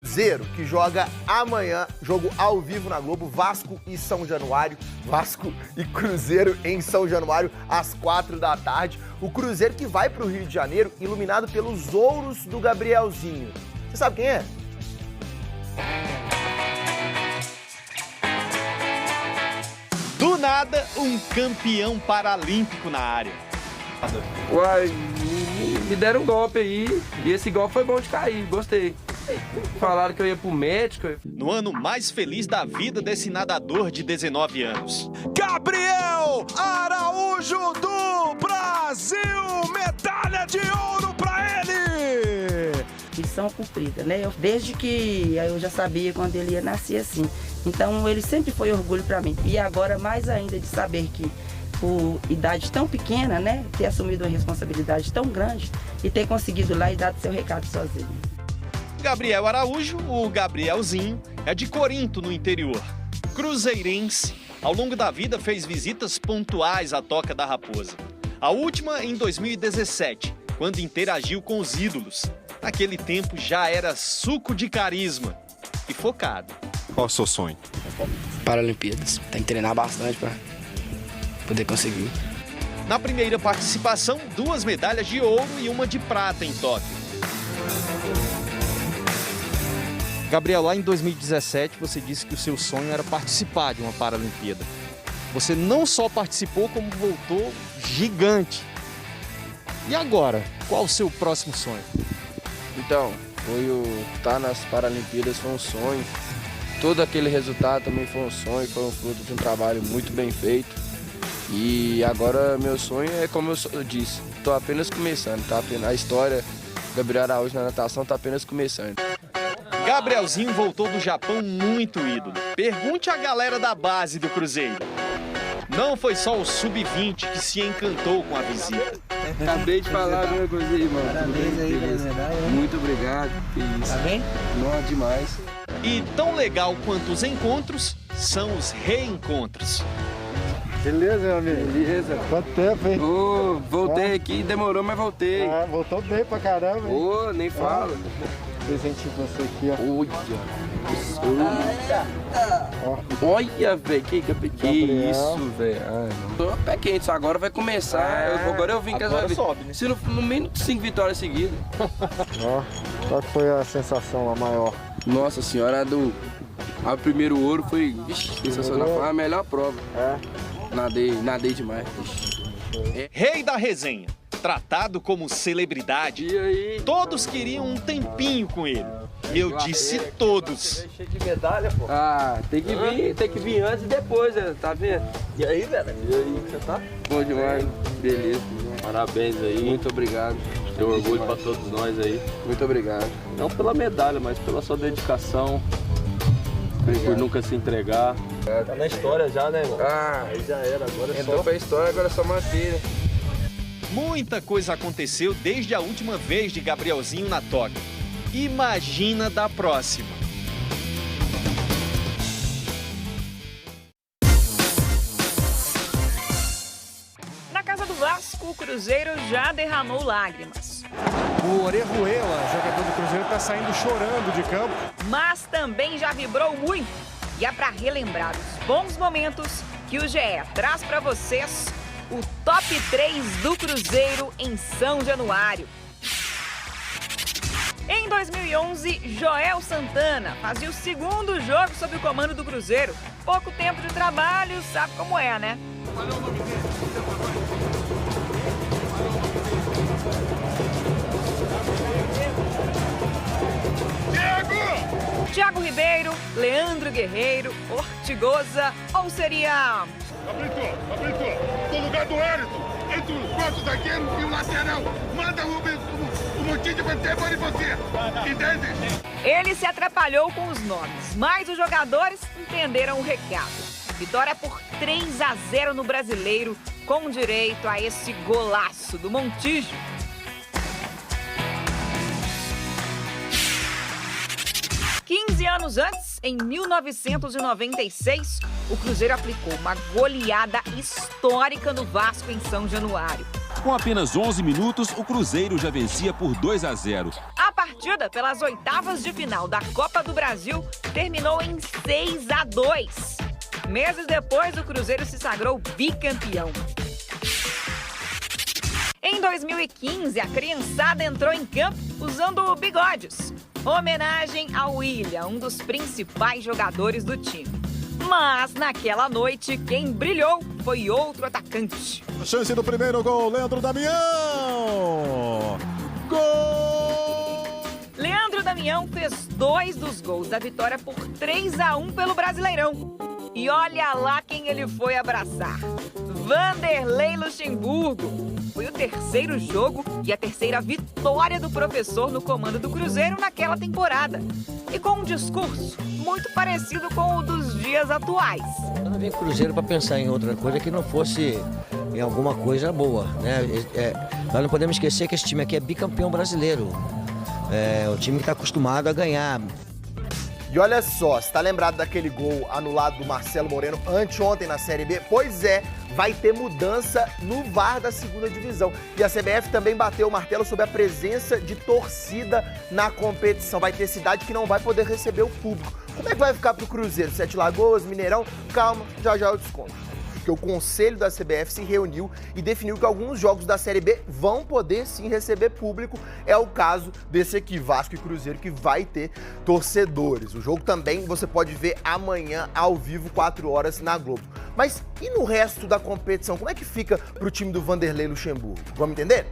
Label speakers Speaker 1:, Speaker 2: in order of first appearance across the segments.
Speaker 1: Cruzeiro, que joga amanhã, jogo ao vivo na Globo, Vasco e São Januário. Vasco e Cruzeiro em São Januário, às 4 da tarde. O Cruzeiro que vai para o Rio de Janeiro, iluminado pelos ouros do Gabrielzinho. Você sabe quem é?
Speaker 2: Do nada, um campeão paralímpico na área.
Speaker 3: Uai, me deram um golpe aí, e esse golpe foi bom de cair, gostei. Falaram que eu ia pro médico.
Speaker 2: No ano mais feliz da vida desse nadador de 19 anos.
Speaker 4: Gabriel Araújo do Brasil, medalha de ouro pra ele!
Speaker 5: Missão cumprida, né? Desde que eu já sabia quando ele ia nascer assim. Então ele sempre foi orgulho para mim. E agora mais ainda de saber que por idade tão pequena, né? Ter assumido uma responsabilidade tão grande e ter conseguido lá e dado seu recado sozinho.
Speaker 2: Gabriel Araújo, o Gabrielzinho, é de Corinto, no interior. Cruzeirense, ao longo da vida fez visitas pontuais à Toca da Raposa. A última em 2017, quando interagiu com os ídolos. Naquele tempo já era suco de carisma e focado.
Speaker 4: Qual é o seu sonho?
Speaker 6: Paralimpíadas. Tem que treinar bastante para poder conseguir.
Speaker 2: Na primeira participação, 2 medalhas de ouro e 1 de prata em Tóquio.
Speaker 7: Gabriel, lá em 2017 você disse que o seu sonho era participar de uma Paralimpíada. Você não só participou, como voltou gigante. E agora, qual o seu próximo sonho?
Speaker 3: Então, estar nas Paralimpíadas foi um sonho. Todo aquele resultado também foi um sonho, foi um fruto de um trabalho muito bem feito. E agora meu sonho é, como eu disse, estou apenas começando, a história do Gabriel Araújo na natação está apenas começando.
Speaker 2: Gabrielzinho voltou do Japão muito ídolo. Pergunte à galera da base do Cruzeiro. Não foi só o Sub-20 que se encantou com a visita.
Speaker 3: Acabei de falar uma coisa aí, mano.
Speaker 5: Parabéns aí pela medalha.
Speaker 3: Muito obrigado. Isso.
Speaker 5: Tá bem?
Speaker 3: Não, demais.
Speaker 2: E tão legal quanto os encontros são os reencontros.
Speaker 8: Beleza, meu amigo?
Speaker 3: Beleza.
Speaker 8: Quanto tempo, hein?
Speaker 3: Voltei aqui, demorou, mas voltei.
Speaker 8: Voltou bem pra caramba, hein?
Speaker 3: Nem fala.
Speaker 8: Presentinho pra você aqui, ó.
Speaker 3: Olha, velho, que isso, velho. Tô pé quente, agora vai começar. Agora eu vim com essa.
Speaker 7: Sobe, né?
Speaker 3: Se no mínimo 5 vitórias seguidas.
Speaker 8: Ó, qual que foi a sensação a maior?
Speaker 3: Nossa senhora, a primeiro ouro foi sensacional. Foi a melhor prova.
Speaker 8: É?
Speaker 3: Nadei demais.
Speaker 2: Rei da resenha, tratado como celebridade,
Speaker 3: E aí?
Speaker 2: todos queriam um tempinho com ele. E eu disse todos.
Speaker 3: Cheio de medalha, pô. Tem que vir antes e depois, né? Tá vendo? E aí, velho? E aí, você tá? Bom demais. Beleza.
Speaker 9: Parabéns aí.
Speaker 3: Muito obrigado.
Speaker 9: Deu orgulho pra todos nós aí.
Speaker 3: Muito obrigado.
Speaker 9: Não pela medalha, mas pela sua dedicação. Por nunca se entregar. Tá na história já, né, irmão? Aí já era, agora é
Speaker 3: Entrou pra história, agora é só manter.
Speaker 2: Muita coisa aconteceu desde a última vez de Gabrielzinho na Toca. Imagina da próxima.
Speaker 10: Na casa do Vasco, o Cruzeiro já derramou lágrimas.
Speaker 4: O Orejuela, jogador do Cruzeiro, tá saindo chorando de campo.
Speaker 10: Mas também já vibrou muito. E é para relembrar os bons momentos que o GE traz para vocês o top 3 do Cruzeiro em São Januário. Em 2011, Joel Santana fazia o 2º jogo sob o comando do Cruzeiro. Pouco tempo de trabalho, sabe como é, né? Thiago Ribeiro, Leandro Guerreiro, Ortigosa ou seria...
Speaker 11: Cabrito, no lugar do Hérito, entre os 4 zagueiros e o lateral. Manda o Montinho de Pantébora e você, entende?
Speaker 10: Ele se atrapalhou com os nomes, mas os jogadores entenderam o recado. Vitória por 3-0 no Brasileiro, com direito a esse golaço do Montijo. Anos antes, em 1996, o Cruzeiro aplicou uma goleada histórica no Vasco em São Januário.
Speaker 12: Com apenas 11 minutos, o Cruzeiro já vencia por 2-0.
Speaker 10: A partida pelas oitavas de final da Copa do Brasil terminou em 6-2. Meses depois, o Cruzeiro se sagrou bicampeão. Em 2015, a criançada entrou em campo usando bigodes. Homenagem ao William, um dos principais jogadores do time. Mas, naquela noite, quem brilhou foi outro atacante.
Speaker 12: A chance do primeiro gol, Leandro Damião! Gol!
Speaker 10: Leandro Damião fez 2 dos gols da vitória por 3-1 pelo Brasileirão. E olha lá quem ele foi abraçar. Vanderlei Luxemburgo. Foi o terceiro jogo e a terceira vitória do professor no comando do Cruzeiro naquela temporada. E com um discurso muito parecido com o dos dias atuais.
Speaker 13: Eu não vim Cruzeiro para pensar em outra coisa que não fosse em alguma coisa boa, né? Nós não podemos esquecer que esse time aqui é bicampeão brasileiro. É o time que está acostumado a ganhar.
Speaker 1: E olha só, você tá lembrado daquele gol anulado do Marcelo Moreno anteontem na Série B? Pois é, vai ter mudança no VAR da segunda divisão. E a CBF também bateu o martelo sobre a presença de torcida na competição. Vai ter cidade que não vai poder receber o público. Como é que vai ficar pro Cruzeiro? Sete Lagoas, Mineirão? Calma, já eu desconto. Porque o conselho da CBF se reuniu e definiu que alguns jogos da Série B vão poder sim receber público. É o caso desse aqui, Vasco e Cruzeiro, que vai ter torcedores. O jogo também você pode ver amanhã ao vivo, 4 horas na Globo. Mas e no resto da competição? Como é que fica pro time do Vanderlei Luxemburgo? Vamos entender?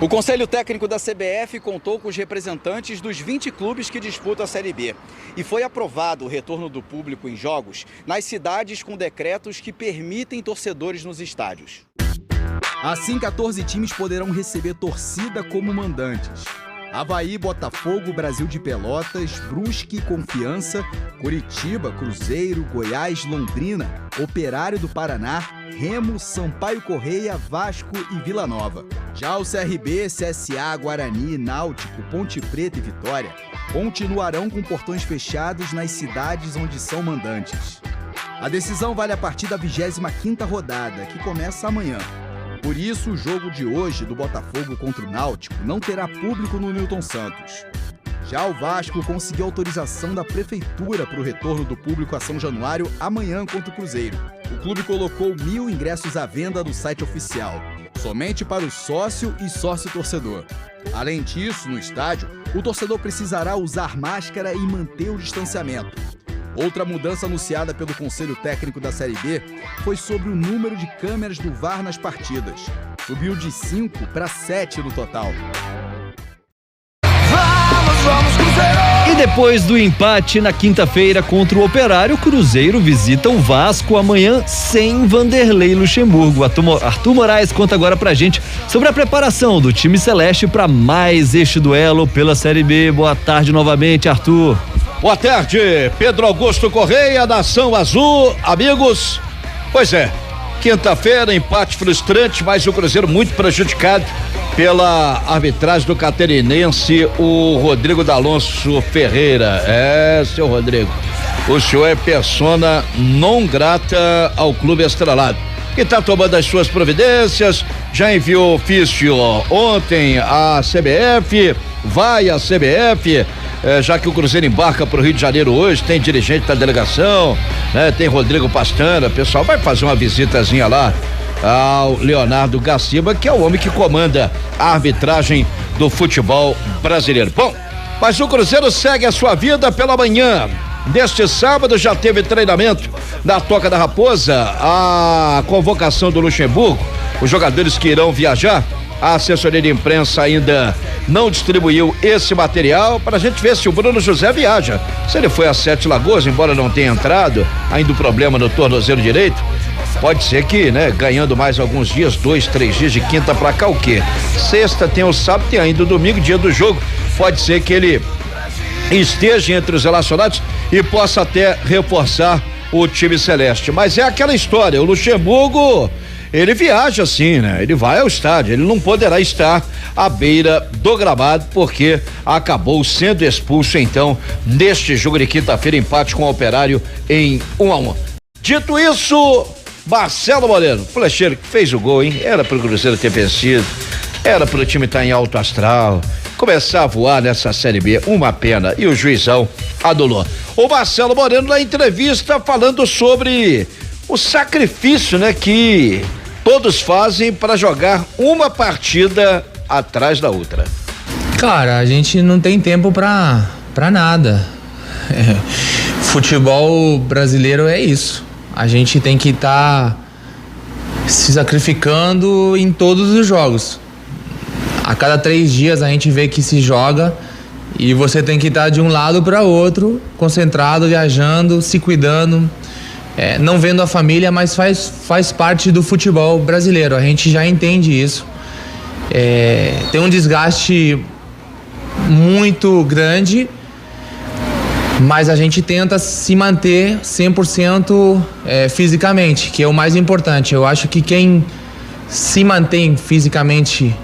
Speaker 14: O Conselho Técnico da CBF contou com os representantes dos 20 clubes que disputam a Série B. E foi aprovado o retorno do público em jogos nas cidades com decretos que permitem torcedores nos estádios.
Speaker 15: Assim, 14 times poderão receber torcida como mandantes. Avaí, Botafogo, Brasil de Pelotas, Brusque, Confiança, Curitiba, Cruzeiro, Goiás, Londrina, Operário do Paraná, Remo, Sampaio Correia, Vasco e Vila Nova. Já o CRB, CSA, Guarani, Náutico, Ponte Preta e Vitória continuarão com portões fechados nas cidades onde são mandantes. A decisão vale a partir da 25ª rodada, que começa amanhã. Por isso, o jogo de hoje do Botafogo contra o Náutico não terá público no Newton Santos. Já o Vasco conseguiu autorização da Prefeitura para o retorno do público a São Januário amanhã contra o Cruzeiro. O clube colocou 1.000 ingressos à venda no site oficial, somente para o sócio e sócio-torcedor. Além disso, no estádio, o torcedor precisará usar máscara e manter o distanciamento. Outra mudança anunciada pelo Conselho Técnico da Série B foi sobre o número de câmeras do VAR nas partidas. Subiu de 5 para 7 no total.
Speaker 2: E depois do empate na quinta-feira contra o Operário, o Cruzeiro visita o Vasco amanhã sem Vanderlei Luxemburgo. Arthur Moraes conta agora pra gente sobre a preparação do time celeste para mais este duelo pela Série B. Boa tarde novamente, Arthur.
Speaker 16: Boa tarde, Pedro Augusto Correia, Nação Azul, amigos. Pois é, quinta-feira, empate frustrante, mas o Cruzeiro muito prejudicado pela arbitragem do catarinense, o Rodrigo D'Alonso Ferreira. Seu Rodrigo, o senhor é persona non grata ao clube estrelado, que está tomando as suas providências, já enviou ofício ontem à CBF, vai à CBF, já que o Cruzeiro embarca para o Rio de Janeiro hoje, tem dirigente da delegação, né? Tem Rodrigo Pastana, o pessoal vai fazer uma visitazinha lá ao Leonardo Gaciba, que é o homem que comanda a arbitragem do futebol brasileiro. Bom, mas o Cruzeiro segue a sua vida pela manhã. Neste sábado já teve treinamento na Toca da Raposa, a convocação do Luxemburgo, os jogadores que irão viajar. A assessoria de imprensa ainda não distribuiu esse material para a gente ver se o Bruno José viaja. Se ele foi a Sete Lagoas, embora não tenha entrado, ainda o problema no tornozelo direito, pode ser que, né, ganhando mais alguns dias, 2, 3 dias de quinta pra cá, o quê? Sexta tem o sábado, tem ainda o domingo, dia do jogo, pode ser que ele esteja entre os relacionados e possa até reforçar o time celeste. Mas é aquela história, o Luxemburgo, ele viaja sim, né? Ele vai ao estádio, ele não poderá estar à beira do gramado porque acabou sendo expulso então neste jogo de quinta-feira, empate com o Operário em 1-1. Dito isso, Marcelo Moreno, flecheiro que fez o gol, hein? Era pro Cruzeiro ter vencido, era pro time estar em alto astral, começar a voar nessa Série B. Uma pena. E o juizão anulou. O Marcelo Moreno na entrevista falando sobre o sacrifício, né, que todos fazem para jogar uma partida atrás da outra.
Speaker 17: Cara, a gente não tem tempo pra nada. Futebol brasileiro é isso. A gente tem que estar se sacrificando em todos os jogos. A cada 3 dias a gente vê que se joga e você tem que estar de um lado para outro, concentrado, viajando, se cuidando, não vendo a família, mas faz parte do futebol brasileiro. A gente já entende isso. Tem um desgaste muito grande, mas a gente tenta se manter 100% fisicamente, que é o mais importante. Eu acho que quem se mantém fisicamente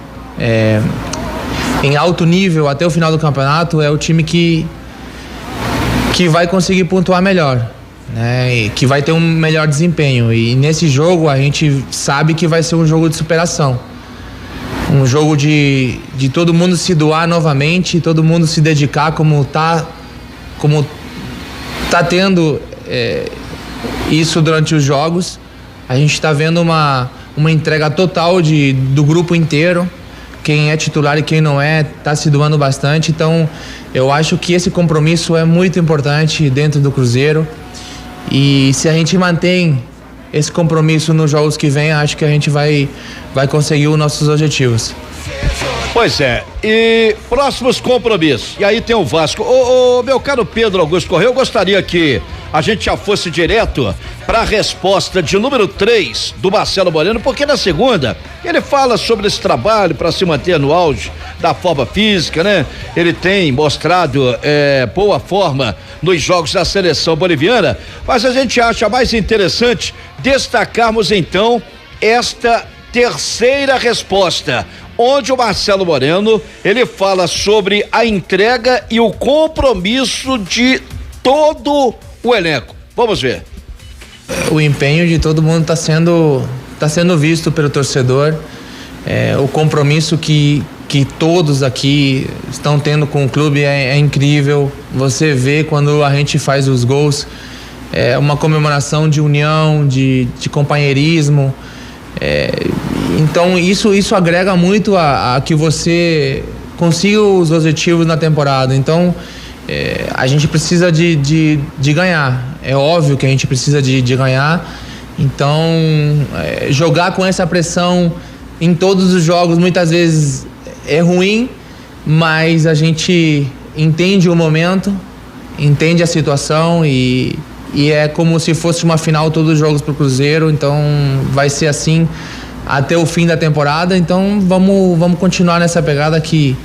Speaker 17: em alto nível até o final do campeonato é o time que vai conseguir pontuar melhor, né? E que vai ter um melhor desempenho. E nesse jogo a gente sabe que vai ser um jogo de superação. Um jogo de todo mundo se doar novamente, todo mundo se dedicar como tá tendo isso durante os jogos. A gente está vendo uma entrega total do grupo inteiro. Quem é titular e quem não está se doando bastante. Então, eu acho que esse compromisso é muito importante dentro do Cruzeiro. E se a gente mantém esse compromisso nos jogos que vem, acho que a gente vai conseguir os nossos objetivos.
Speaker 16: Pois é, e próximos compromissos. E aí tem o Vasco. Meu caro Pedro Augusto Correia, eu gostaria que a gente já fosse direto para a resposta de número 3 do Marcelo Moreno, porque na segunda ele fala sobre esse trabalho para se manter no auge da forma física, né? Ele tem mostrado boa forma nos jogos da seleção boliviana, mas a gente acha mais interessante destacarmos então esta terceira resposta, onde o Marcelo Moreno, ele fala sobre a entrega e o compromisso de todo o elenco. Vamos ver.
Speaker 17: O empenho de todo mundo está sendo visto pelo torcedor. O compromisso que todos aqui estão tendo com o clube é incrível. Você vê quando a gente faz os gols, uma comemoração de união, de companheirismo. Então isso agrega muito a que você consiga os objetivos na temporada. Então a gente precisa de ganhar. É óbvio que a gente precisa de ganhar. Então jogar com essa pressão em todos os jogos muitas vezes é ruim, mas a gente entende o momento, entende a situação e é como se fosse uma final todos os jogos pro Cruzeiro. Então vai ser assim até o fim da temporada. Então vamos continuar nessa pegada que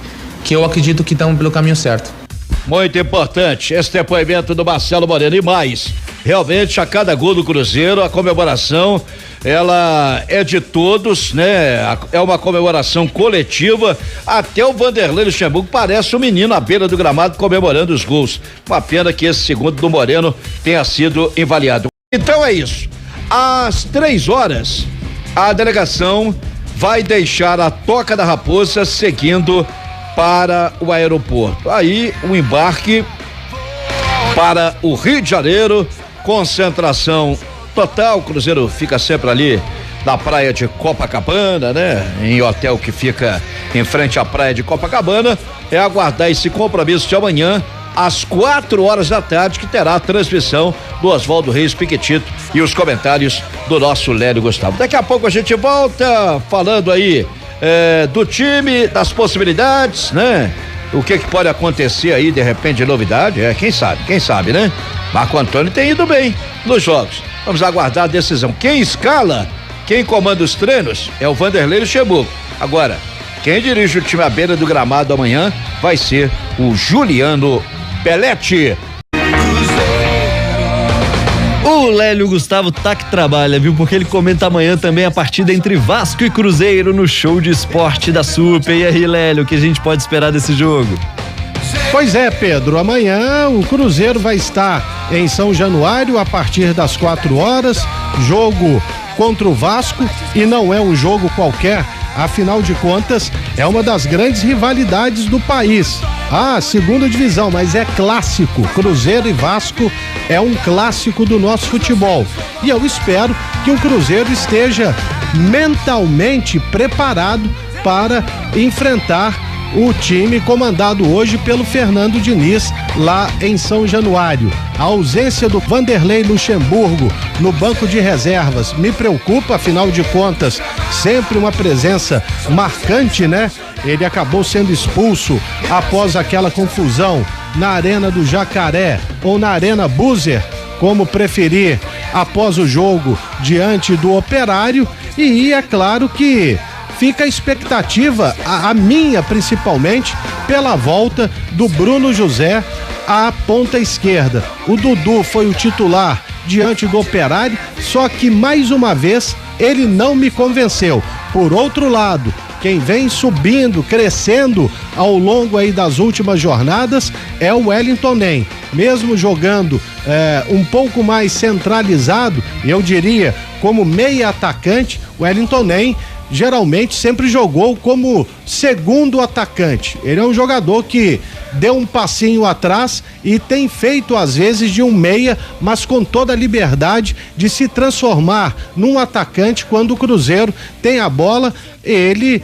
Speaker 17: eu acredito que estamos pelo caminho certo.
Speaker 16: Muito importante esse depoimento do Marcelo Moreno. E mais, realmente a cada gol do Cruzeiro, a comemoração ela é de todos, né? É uma comemoração coletiva. Até o Vanderlei Luxemburgo parece um menino à beira do gramado comemorando os gols. Uma pena que esse segundo do Moreno tenha sido invaliado. Então é isso. Às 3h, a delegação vai deixar a Toca da Raposa seguindo para o aeroporto. Aí o embarque para o Rio de Janeiro, concentração total. O Cruzeiro fica sempre ali na praia de Copacabana, né? Em hotel que fica em frente à praia de Copacabana. É aguardar esse compromisso de amanhã às 4h, que terá a transmissão do Oswaldo Reis Piquetito e os comentários do nosso Lélio Gustavo. Daqui a pouco a gente volta falando aí do time, das possibilidades, né? O que pode acontecer aí de repente de novidade, quem sabe, né? Marco Antônio tem ido bem nos jogos. Vamos aguardar a decisão. Quem escala, quem comanda os treinos é o Vanderlei Luxemburgo. Agora, quem dirige o time à beira do gramado amanhã vai ser o Juliano Belletti.
Speaker 18: O Lélio Gustavo tá que trabalha, viu? Porque ele comenta amanhã também a partida entre Vasco e Cruzeiro no show de esporte da Super. E aí, Lélio, o que a gente pode esperar desse jogo?
Speaker 19: Pois é, Pedro, amanhã o Cruzeiro vai estar em São Januário a partir das 4h, jogo contra o Vasco, e não é um jogo qualquer, Afinal de contas, é uma das grandes rivalidades do país. Segunda divisão, mas é clássico. Cruzeiro e Vasco é um clássico do nosso futebol. E eu espero que o Cruzeiro esteja mentalmente preparado para enfrentar o time comandado hoje pelo Fernando Diniz lá em São Januário. A ausência do Vanderlei Luxemburgo no banco de reservas me preocupa, afinal de contas, sempre uma presença marcante, né? Ele acabou sendo expulso após aquela confusão na Arena do Jacaré ou na Arena Buser, como preferir, após o jogo diante do Operário. E é claro que fica a expectativa, a minha principalmente, pela volta do Bruno José à ponta esquerda. O Dudu foi o titular diante do Operário, só que mais uma vez ele não me convenceu. Por outro lado, quem vem subindo, crescendo ao longo aí das últimas jornadas é o Wellington Nem. Mesmo jogando um pouco mais centralizado, eu diria como meia atacante, o Wellington Nem geralmente sempre jogou como segundo atacante. Ele é um jogador que deu um passinho atrás e tem feito às vezes de um meia, mas com toda a liberdade de se transformar num atacante quando o Cruzeiro tem a bola. Ele,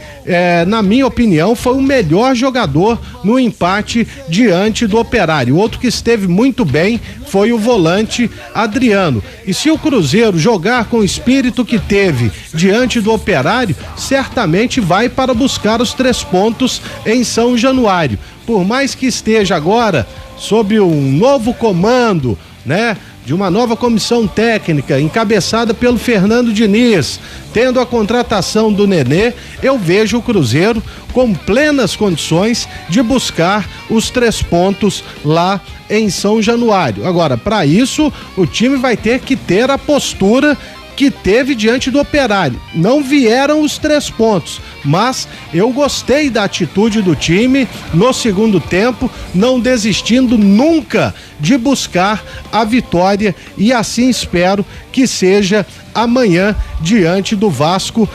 Speaker 19: na minha opinião, foi o melhor jogador no empate diante do Operário. Outro que esteve muito bem foi o volante Adriano. E se o Cruzeiro jogar com o espírito que teve diante do Operário, certamente vai para buscar os 3 pontos em São Januário. Por mais que esteja agora sob um novo comando, né? De uma nova comissão técnica encabeçada pelo Fernando Diniz, tendo a contratação do Nenê, eu vejo o Cruzeiro com plenas condições de buscar os 3 pontos lá em São Januário. Agora, para isso, o time vai ter que ter a postura que teve diante do Operário. Não vieram os 3 pontos, mas eu gostei da atitude do time no segundo tempo, não desistindo nunca de buscar a vitória, e assim espero que seja amanhã diante do Vasco.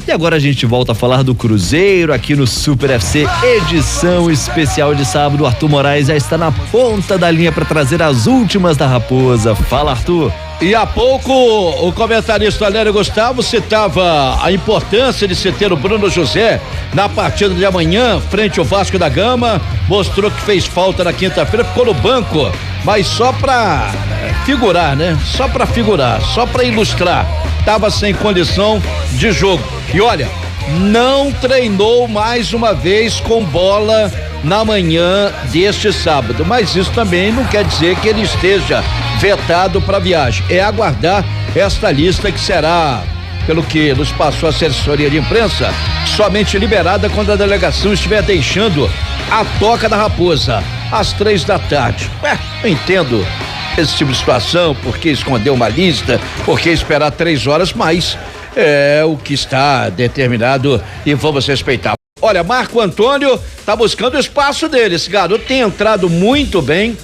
Speaker 18: E agora a gente volta a falar do Cruzeiro aqui no Super FC, edição especial de sábado. O Arthur Moraes já está na ponta da linha para trazer as últimas da Raposa. Fala, Arthur.
Speaker 16: E há pouco o comentarista Lélio Gustavo citava a importância de se ter o Bruno José na partida de amanhã frente ao Vasco da Gama. Mostrou que fez falta na quinta-feira, ficou no banco, mas só pra figurar, né? Só pra figurar, só pra ilustrar. Tava sem condição de jogo. E olha, não treinou mais uma vez com bola na manhã deste sábado, mas isso também não quer dizer que ele esteja vetado para viagem. É aguardar esta lista que será, pelo que nos passou a assessoria de imprensa, somente liberada quando a delegação estiver deixando a Toca da Raposa às 15h. Eu entendo esse tipo de situação, porque esconder uma lista, porque esperar 3 horas, mas é o que está determinado e vamos respeitar. Olha, Marco Antônio tá buscando o espaço dele. Esse garoto tem entrado muito bem.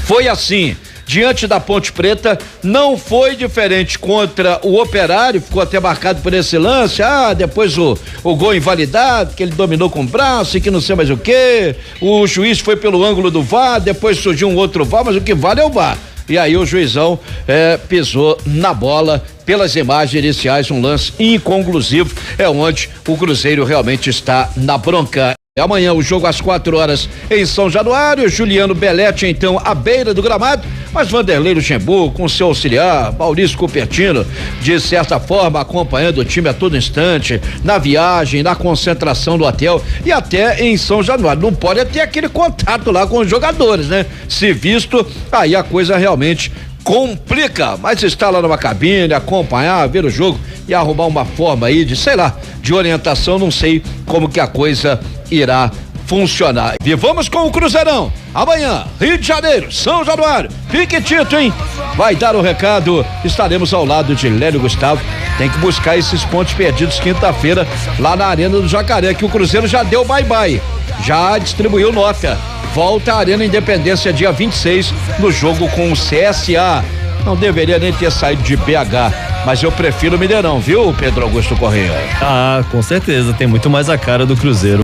Speaker 16: Foi assim diante da Ponte Preta, não foi diferente contra o Operário, ficou até marcado por esse lance, depois o gol invalidado, que ele dominou com o braço e que não sei mais o que, o juiz foi pelo ângulo do VAR, depois surgiu um outro VAR, mas o que vale é o VAR. E aí o juizão pisou na bola. Pelas imagens iniciais, um lance inconclusivo, é onde o Cruzeiro realmente está na bronca. Amanhã o jogo às 4h em São Januário. Juliano Belletti então à beira do gramado, mas Vanderlei Luxemburgo com seu auxiliar Maurício Cupertino, de certa forma acompanhando o time a todo instante, na viagem, na concentração do hotel e até em São Januário. Não pode ter aquele contato lá com os jogadores, né? Se visto, aí a coisa realmente complica, mas está lá numa cabine, acompanhar, ver o jogo e arrumar uma forma aí de, sei lá, de orientação, não sei como que a coisa irá funcionar. E vamos com o Cruzeirão, amanhã, Rio de Janeiro, São Januário, fique Tito, hein? Vai dar o recado, estaremos ao lado de Lélio Gustavo, tem que buscar esses pontos perdidos quinta-feira lá na Arena do Jacaré, que o Cruzeiro já deu bye-bye, já distribuiu nota. Volta à Arena Independência dia 26 no jogo com o CSA. Não deveria nem ter saído de BH. Mas eu prefiro o Mineirão, viu, Pedro Augusto Correia?
Speaker 18: Ah, com certeza, tem muito mais a cara do Cruzeiro.